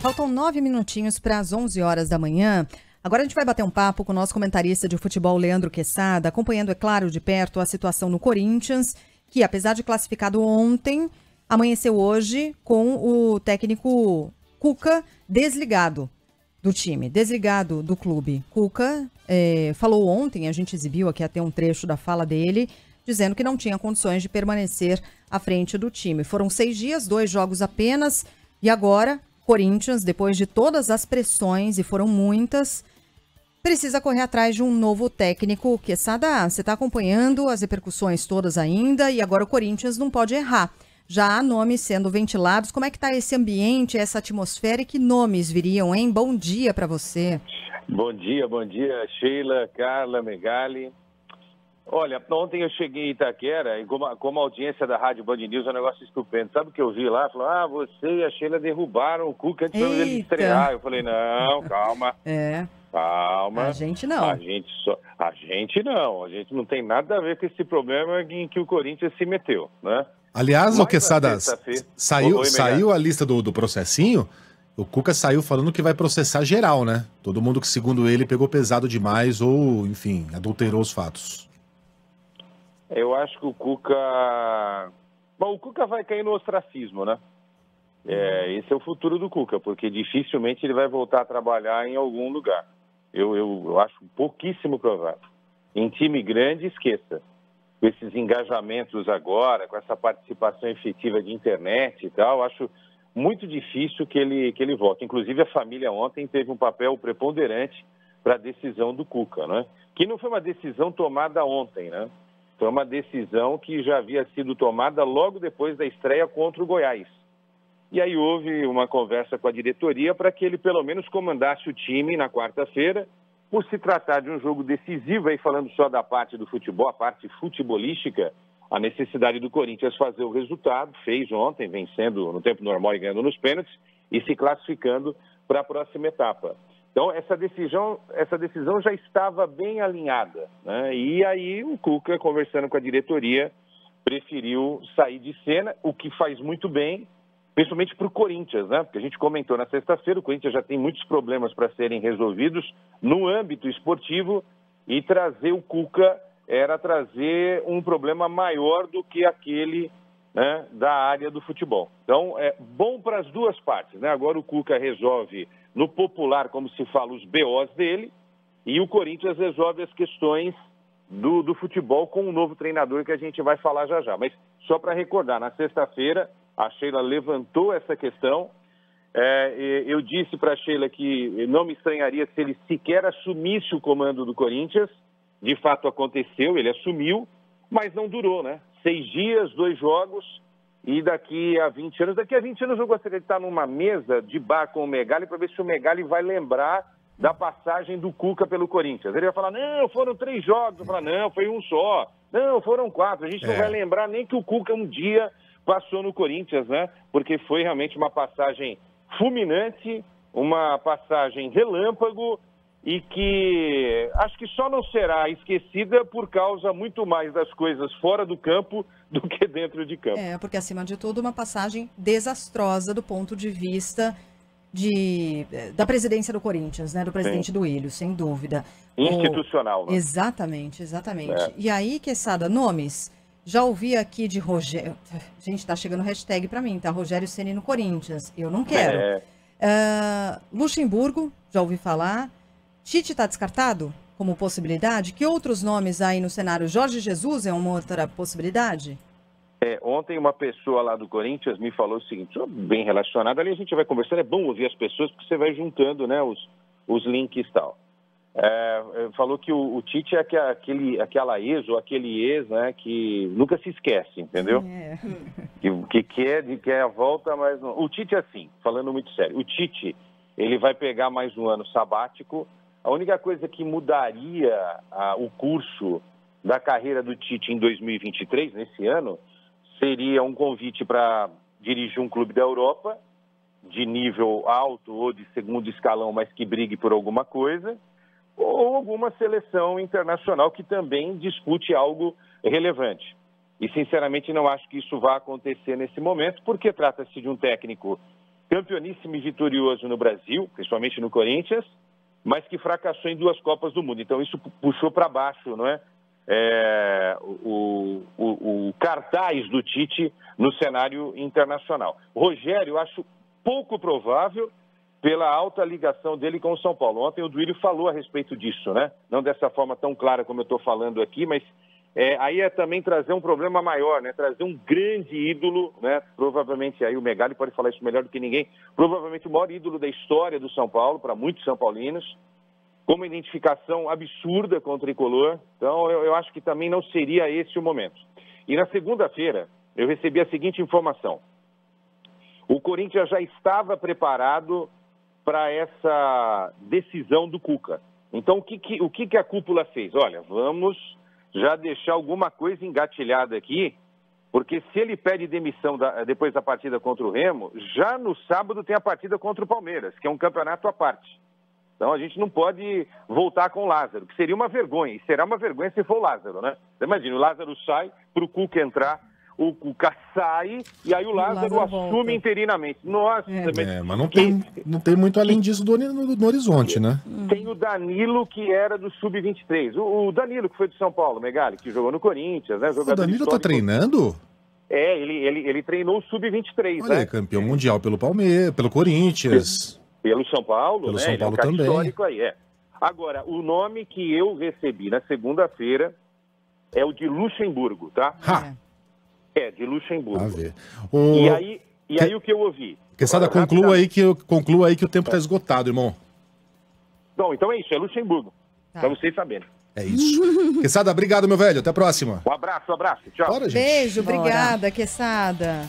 Faltam 9 minutinhos para as 11 horas da manhã. Agora a gente vai bater um papo com o nosso comentarista de futebol, Leandro Quesada, acompanhando, é claro, de perto a situação no Corinthians, que apesar de classificado ontem, amanheceu hoje com o técnico Cuca desligado do time, desligado do clube. Cuca falou ontem, a gente exibiu aqui até um trecho da fala dele, dizendo que não tinha condições de permanecer à frente do time. Foram 6 dias, 2 jogos apenas, e agora Corinthians, depois de todas as pressões, e foram muitas, precisa correr atrás de um novo técnico. Quesada, você está acompanhando as repercussões todas ainda, e agora o Corinthians não pode errar. Já há nomes sendo ventilados. Como é que está esse ambiente, essa atmosfera, e que nomes viriam, hein? Bom dia para você. Bom dia, Sheila, Carla, Megali. Olha, ontem eu cheguei em Itaquera e como a audiência da Rádio Band News é um negócio estupendo. Sabe o que eu vi lá? Falou, você e a Sheila derrubaram o Cuca antes dele estrear. Eu falei, não, calma. Calma. A gente não. A gente não tem nada a ver com esse problema em que o Corinthians se meteu, né? Aliás, o Quesada, saiu a lista do processinho. O Cuca saiu falando que vai processar geral, né? Todo mundo que, segundo ele, pegou pesado demais ou, enfim, adulterou os fatos. Eu acho que o Cuca vai cair no ostracismo, né? Esse é o futuro do Cuca, porque dificilmente ele vai voltar a trabalhar em algum lugar. Eu acho pouquíssimo provável. Em time grande, esqueça. Com esses engajamentos agora, com essa participação efetiva de internet e tal, acho muito difícil que ele volte. Inclusive, a família ontem teve um papel preponderante para a decisão do Cuca, né? Que não foi uma decisão tomada ontem, né? Foi uma decisão que já havia sido tomada logo depois da estreia contra o Goiás. E aí houve uma conversa com a diretoria para que ele pelo menos comandasse o time na quarta-feira, por se tratar de um jogo decisivo, aí falando só da parte do futebol, a parte futebolística, a necessidade do Corinthians fazer o resultado, fez ontem, vencendo no tempo normal e ganhando nos pênaltis, e se classificando para a próxima etapa. Então, essa decisão já estava bem alinhada, né? E aí o Cuca, conversando com a diretoria, preferiu sair de cena, o que faz muito bem, principalmente para o Corinthians, né? Porque a gente comentou na sexta-feira, o Corinthians já tem muitos problemas para serem resolvidos no âmbito esportivo, e trazer o Cuca era trazer um problema maior do que aquele, né, da área do futebol. Então, é bom para as duas partes, né? Agora o Cuca resolve, no popular, como se fala, os BOs dele, e o Corinthians resolve as questões do futebol com um novo treinador que a gente vai falar já já. Mas só para recordar, na sexta-feira, a Sheila levantou essa questão. Eu disse para a Sheila que não me estranharia se ele sequer assumisse o comando do Corinthians. De fato aconteceu, ele assumiu, mas não durou, né? 6 dias, 2 jogos, e daqui a 20 anos eu gostaria de estar numa mesa de bar com o Megali para ver se o Megali vai lembrar da passagem do Cuca pelo Corinthians. Ele vai falar, não, foram 3 jogos. Eu vou falar, não, foi um só. Não, foram 4. A gente não vai lembrar nem que o Cuca um dia passou no Corinthians, né? Porque foi realmente uma passagem fulminante, uma passagem relâmpago, e que acho que só não será esquecida por causa muito mais das coisas fora do campo do que dentro de campo. Porque acima de tudo uma passagem desastrosa do ponto de vista da presidência do Corinthians, né? Do presidente do Ilho, sem dúvida. Institucional, né? Exatamente. E aí, Quesada, nomes, já ouvi aqui de Rogério, gente, tá chegando hashtag para mim, tá? Rogério Ceni no Corinthians, eu não quero. Luxemburgo, já ouvi falar. Tite está descartado como possibilidade? Que outros nomes aí no cenário? Jorge Jesus é uma outra possibilidade? Ontem uma pessoa lá do Corinthians me falou o seguinte, bem relacionado, ali a gente vai conversando, é bom ouvir as pessoas porque você vai juntando, né, os links e tal. Falou que o Tite é aquela ex ou aquele ex, né, que nunca se esquece, entendeu? Que quer a volta, mas não. O Tite é assim, falando muito sério, o Tite, ele vai pegar mais um ano sabático. A única coisa que mudaria o curso da carreira do Tite em 2023, nesse ano, seria um convite para dirigir um clube da Europa, de nível alto ou de segundo escalão, mas que brigue por alguma coisa, ou alguma seleção internacional que também dispute algo relevante. E, sinceramente, não acho que isso vá acontecer nesse momento, porque trata-se de um técnico campeoníssimo e vitorioso no Brasil, principalmente no Corinthians, mas que fracassou em 2 Copas do Mundo. Então isso puxou para baixo, não é? O cartaz do Tite no cenário internacional. Rogério, eu acho pouco provável pela alta ligação dele com o São Paulo. Ontem o Duílio falou a respeito disso, né? Não dessa forma tão clara como eu estou falando aqui, mas aí é também trazer um problema maior, né? Trazer um grande ídolo, né? Provavelmente, aí o Megali pode falar isso melhor do que ninguém, provavelmente o maior ídolo da história do São Paulo, para muitos são paulinos, com uma identificação absurda com o tricolor. Então, eu acho que também não seria esse o momento. E na segunda-feira, eu recebi a seguinte informação. O Corinthians já estava preparado para essa decisão do Cuca. Então, o que a cúpula fez? Olha, vamos já deixar alguma coisa engatilhada aqui, porque se ele pede demissão depois da partida contra o Remo, já no sábado tem a partida contra o Palmeiras, que é um campeonato à parte. Então a gente não pode voltar com o Lázaro, que seria uma vergonha, e será uma vergonha se for o Lázaro, né? Você imagina, o Lázaro sai para o Cuca entrar, o Cuca sai e aí o Lázaro assume volta interinamente. Nossa, mas não tem muito além disso no horizonte, né? Tem o Danilo, que era do Sub-23. O Danilo, que foi do São Paulo, Megali, que jogou no Corinthians, né? O Danilo tá treinando? Ele treinou o Sub-23, né? Campeão mundial pelo Palmeiras, pelo Corinthians. Pelo São Paulo, pelo né? São Paulo ele é um também. Histórico aí, Agora, o nome que eu recebi na segunda-feira é o de Luxemburgo, tá? De Luxemburgo. A ver. E aí o que eu ouvi? Quesada, conclua aí que o tempo está esgotado, irmão. Bom, então é isso, é Luxemburgo. Para vocês saberem. É isso. Quesada, obrigado, meu velho. Até a próxima. Um abraço. Tchau. Beijo, obrigada, Quesada.